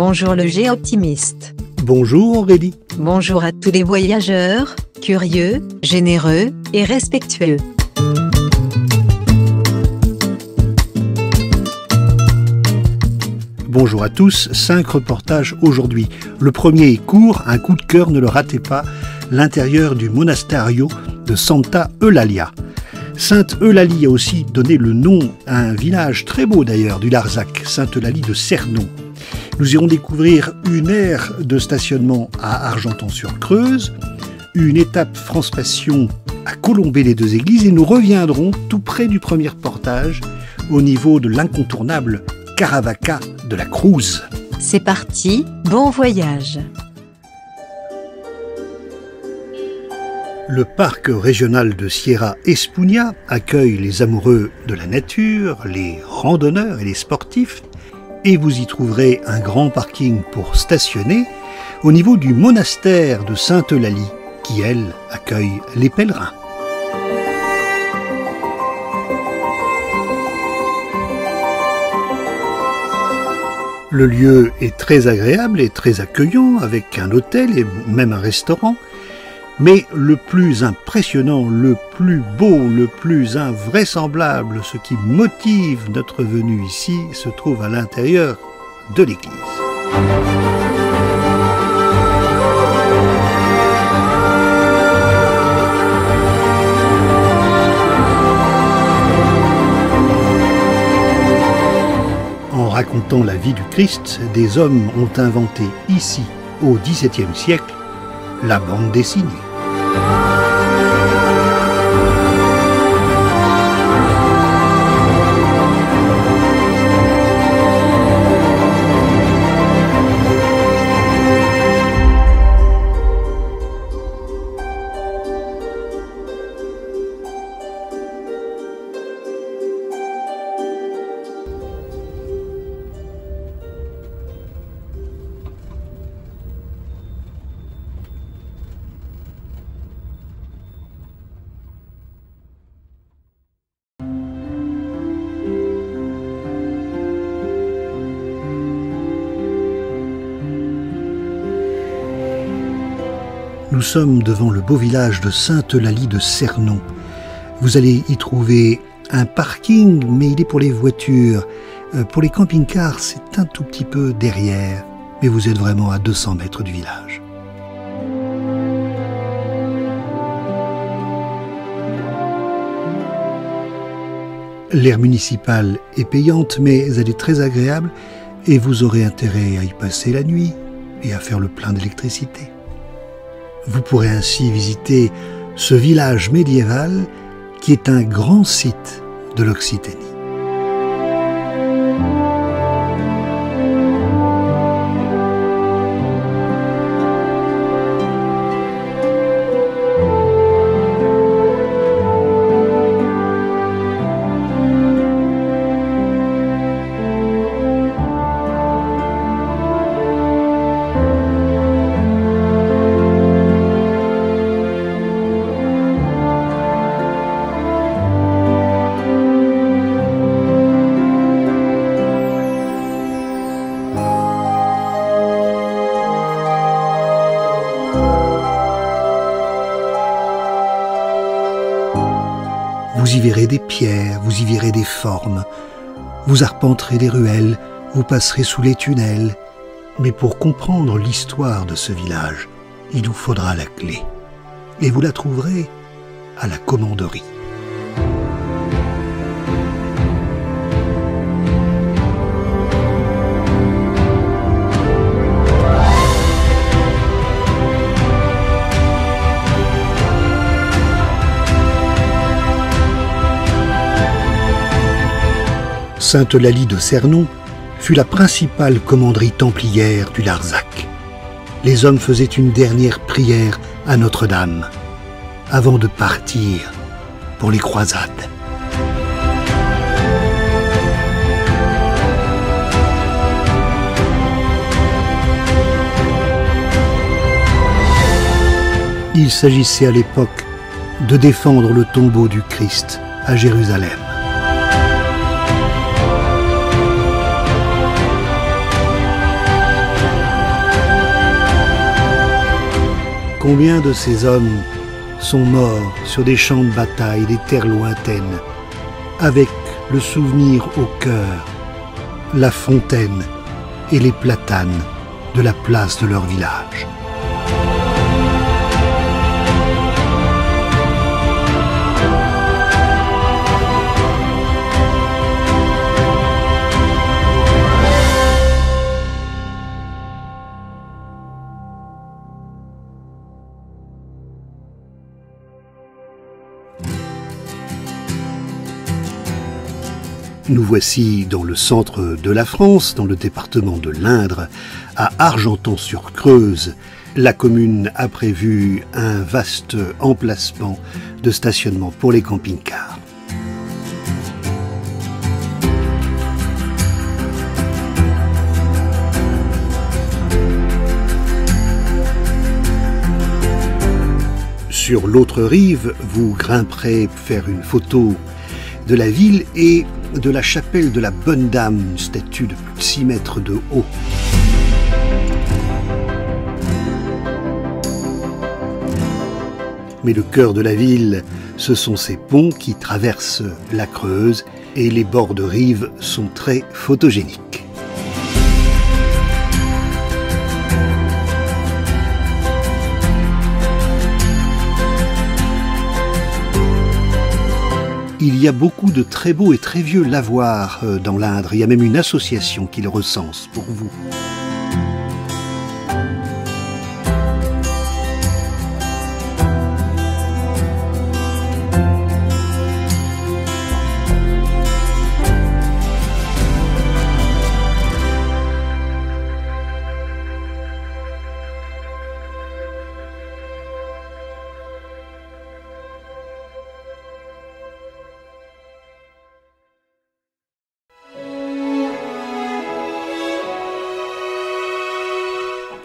Bonjour le Géoptimiste. Bonjour Aurélie. Bonjour à tous les voyageurs, curieux, généreux et respectueux. Bonjour à tous, 5 reportages aujourd'hui. Le premier est court, un coup de cœur, ne le ratez pas, l'intérieur du monasterio de Santa Eulalia. Sainte Eulalie a aussi donné le nom à un village très beau d'ailleurs du Larzac, Sainte Eulalie de Cernon. Nous irons découvrir une aire de stationnement à Argenton-sur-Creuse, une étape France Passion à Colombey-les-Deux-Églises et nous reviendrons tout près du premier reportage au niveau de l'incontournable Caravaca de la Cruz. C'est parti, bon voyage. Le parc régional de Sierra Espuña accueille les amoureux de la nature, les randonneurs et les sportifs, et vous y trouverez un grand parking pour stationner au niveau du monastère de Sainte Eulalie, qui, elle, accueille les pèlerins. Le lieu est très agréable et très accueillant, avec un hôtel et même un restaurant. Mais le plus impressionnant, le plus beau, le plus invraisemblable, ce qui motive notre venue ici, se trouve à l'intérieur de l'église. En racontant la vie du Christ, des hommes ont inventé ici, au XVIIe siècle, la bande dessinée. Nous sommes devant le beau village de Sainte Eulalie de Cernon. Vous allez y trouver un parking, mais il est pour les voitures. Pour les camping-cars, c'est un tout petit peu derrière, mais vous êtes vraiment à 200 mètres du village. L'aire municipale est payante, mais elle est très agréable et vous aurez intérêt à y passer la nuit et à faire le plein d'électricité. Vous pourrez ainsi visiter ce village médiéval qui est un grand site de l'Occitanie. Vous y verrez des pierres, vous y verrez des formes, vous arpenterez les ruelles, vous passerez sous les tunnels. Mais pour comprendre l'histoire de ce village, il vous faudra la clé. Et vous la trouverez à la commanderie. Sainte Eulalie de Cernon fut la principale commanderie templière du Larzac. Les hommes faisaient une dernière prière à Notre-Dame avant de partir pour les croisades. Il s'agissait à l'époque de défendre le tombeau du Christ à Jérusalem. Combien de ces hommes sont morts sur des champs de bataille, des terres lointaines, avec le souvenir au cœur, la fontaine et les platanes de la place de leur village. Nous voici dans le centre de la France, dans le département de l'Indre, à Argentan-sur-Creuse. La commune a prévu un vaste emplacement de stationnement pour les camping-cars. Sur l'autre rive, vous grimperez faire une photo de la ville et de la chapelle de la Bonne Dame, une statue de plus de 6 mètres de haut. Mais le cœur de la ville, ce sont ces ponts qui traversent la Creuse et les bords de rive sont très photogéniques. Il y a beaucoup de très beaux et très vieux lavoirs dans l'Indre. Il y a même une association qui le recense pour vous.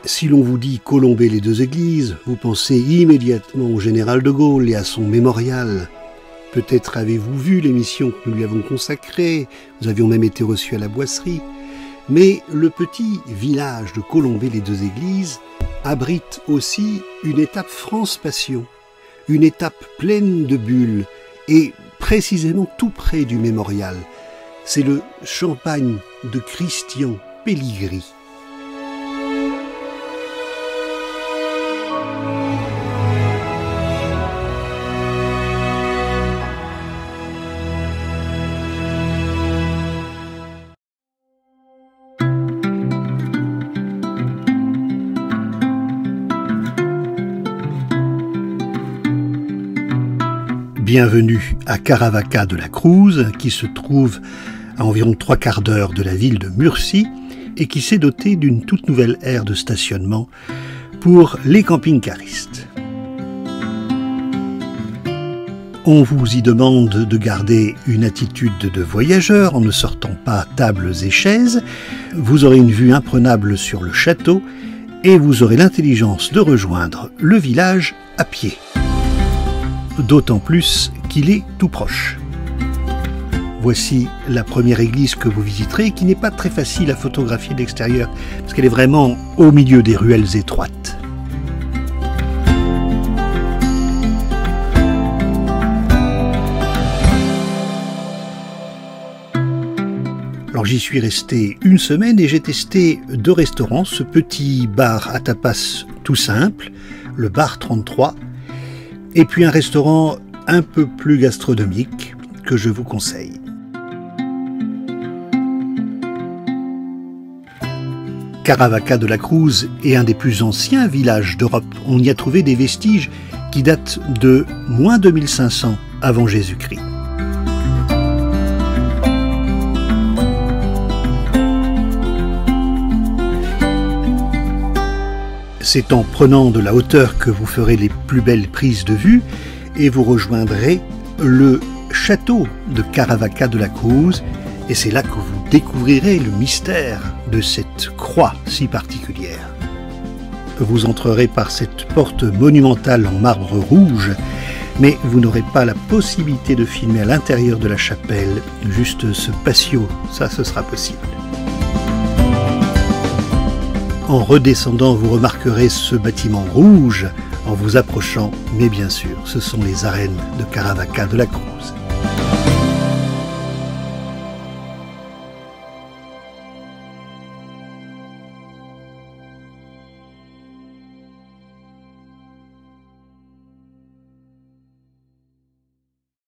Si l'on vous dit colomber les deux églises, vous pensez immédiatement au général de Gaulle et à son mémorial. Peut-être avez-vous vu l'émission que nous lui avons consacrée, nous avions même été reçus à la Boisserie. Mais le petit village de Colombey-les-Deux-Églises abrite aussi une étape France-Passion, une étape pleine de bulles et précisément tout près du mémorial. C'est le champagne de Christian Pelligri. Bienvenue à Caravaca de la Cruz, qui se trouve à environ 3/4 d'heure de la ville de Murcie et qui s'est dotée d'une toute nouvelle aire de stationnement pour les camping-caristes. On vous y demande de garder une attitude de voyageur en ne sortant pas tables et chaises. Vous aurez une vue imprenable sur le château et vous aurez l'intelligence de rejoindre le village à pied. D'autant plus qu'il est tout proche. Voici la première église que vous visiterez, qui n'est pas très facile à photographier de l'extérieur, parce qu'elle est vraiment au milieu des ruelles étroites. Alors j'y suis resté une semaine et j'ai testé 2 restaurants, ce petit bar à tapas tout simple, le bar 33, et puis un restaurant un peu plus gastronomique que je vous conseille. Caravaca de la Cruz est un des plus anciens villages d'Europe. On y a trouvé des vestiges qui datent de moins 2500 avant Jésus-Christ. C'est en prenant de la hauteur que vous ferez les plus belles prises de vue et vous rejoindrez le château de Caravaca de la Cruz et c'est là que vous découvrirez le mystère de cette croix si particulière. Vous entrerez par cette porte monumentale en marbre rouge, mais vous n'aurez pas la possibilité de filmer à l'intérieur de la chapelle, juste ce patio, ça ce sera possible. En redescendant, vous remarquerez ce bâtiment rouge en vous approchant, mais bien sûr, ce sont les arènes de Caravaca de la Cruz.